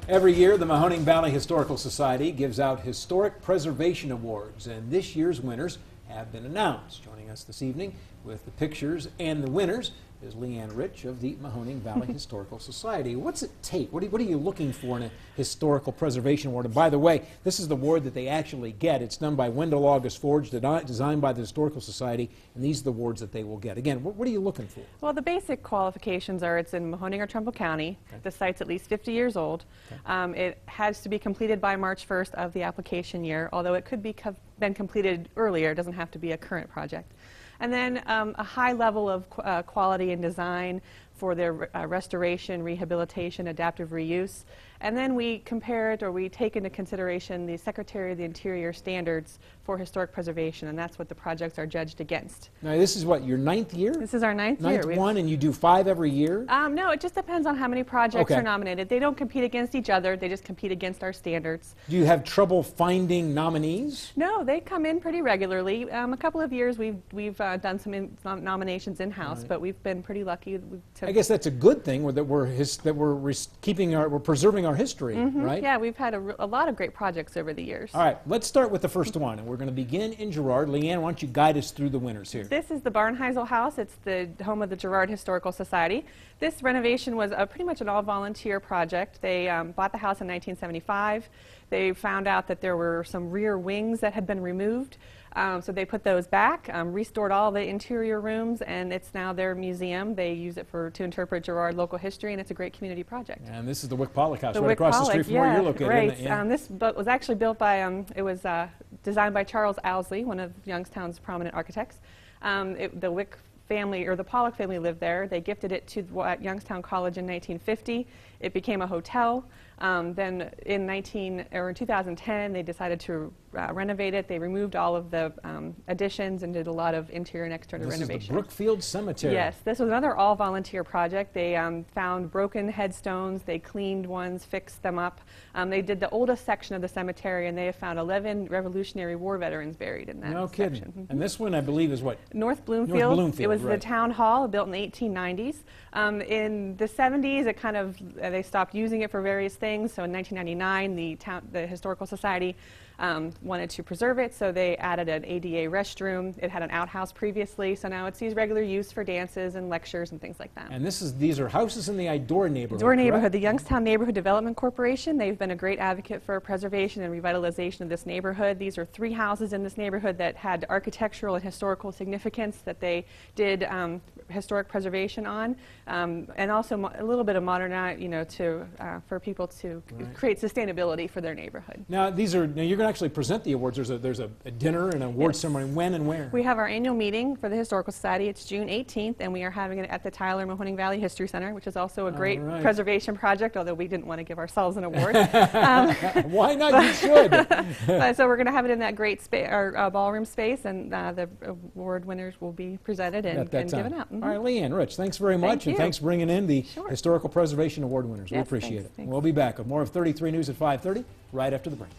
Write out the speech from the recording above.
Every year, the Mahoning Valley Historical Society gives out Historic Preservation Awards, and this year's winners have been announced. Joining us this evening with the pictures and the winners is Leanne Rich of the Mahoning Valley Historical Society. What's it take? What are you looking for in a Historical Preservation Award? And by the way, this is the award that they actually get. It's done by Wendell August Forge, designed by the Historical Society, and these are the awards that they will get. Again, what are you looking for? Well, the basic qualifications are it's in Mahoning or Trumbull County. Okay. The site's at least 50 years old. Okay. It has to be completed by March 1st of the application year, although it could be been completed earlier. It doesn't have to be a current project. And then a high level of quality and design for their restoration, rehabilitation, adaptive reuse. And then we compare it, or we take into consideration the Secretary of the Interior standards for historic preservation, and that's what the projects are judged against. Now, this is what, your 9th year? This is our ninth year. Ninth one, and you do 5 every year? No, it just depends on how many projects Okay. are nominated. They don't compete against each other. They just compete against our standards. Do you have trouble finding nominees? No, they come in pretty regularly. A couple of years we've done some nominations in-house, Right. but we've been pretty lucky. I guess that's a good thing, that we're preserving our history, right? Yeah, we've had a lot of great projects over the years. All right, let's start with the first one, and we're going to begin in Girard. Leanne, why don't you guide us through the winners here? This is the Barnheisel House. It's the home of the Girard Historical Society. This renovation was pretty much an all-volunteer project. They bought the house in 1975. They found out that there were some rear wings that had been removed, so they put those back, restored all the interior rooms, and it's now their museum. They use it to interpret Girard local history, and it's a great community project. And this is the Wick Pollock House, The right Wick across the Pollock, street from where you're located, right. isn't it? Yeah. This was actually built by, it was designed by Charles Owsley, one of Youngstown's prominent architects. The Wick family, or the Pollock family, lived there. They gifted it to Youngstown College in 1950. It became a hotel. Then in 2010, they decided to renovate it. They removed all of the additions and did a lot of interior and exterior renovation. This is the Brookfield Cemetery. Yes, this was another all-volunteer project. They found broken headstones. They cleaned ones, fixed them up. They did the oldest section of the cemetery, and they have found 11 Revolutionary War veterans buried in that No kidding. section. And this one, I believe, is what? North Bloomfield. North Bloomfield, It was right. the town hall, built in the 1890s. In the 70s, it kind of they stopped using it for various things. So in 1999, the Historical Society wanted to preserve it, so they added an ADA restroom. It had an outhouse previously, so now it sees regular use for dances and lectures and things like that. And these are houses in the Idor neighborhood, Idor neighborhood, correct? the Youngstown Neighborhood Development Corporation. They've been a great advocate for preservation and revitalization of this neighborhood. These are 3 houses in this neighborhood that had architectural and historical significance that they did historic preservation on, and also a little bit of modernize, for people to create sustainability for their neighborhood. Now, you're going to actually present the awards. There's a dinner and an award ceremony. When and where? We have our annual meeting for the Historical Society. It's June 18th, and we are having it at the Tyler Mahoning Valley History Center, which is also a great preservation project, although we didn't want to give ourselves an award. Why not? You should. So we're going to have it in that great ballroom space, and the award winners will be presented and given out. All right, Leanne Rich, thanks very much, and thanks for bringing in the Historical Preservation Award winners. We appreciate it. Thanks. We'll be back with more of 33 News at 5:30 right after the break.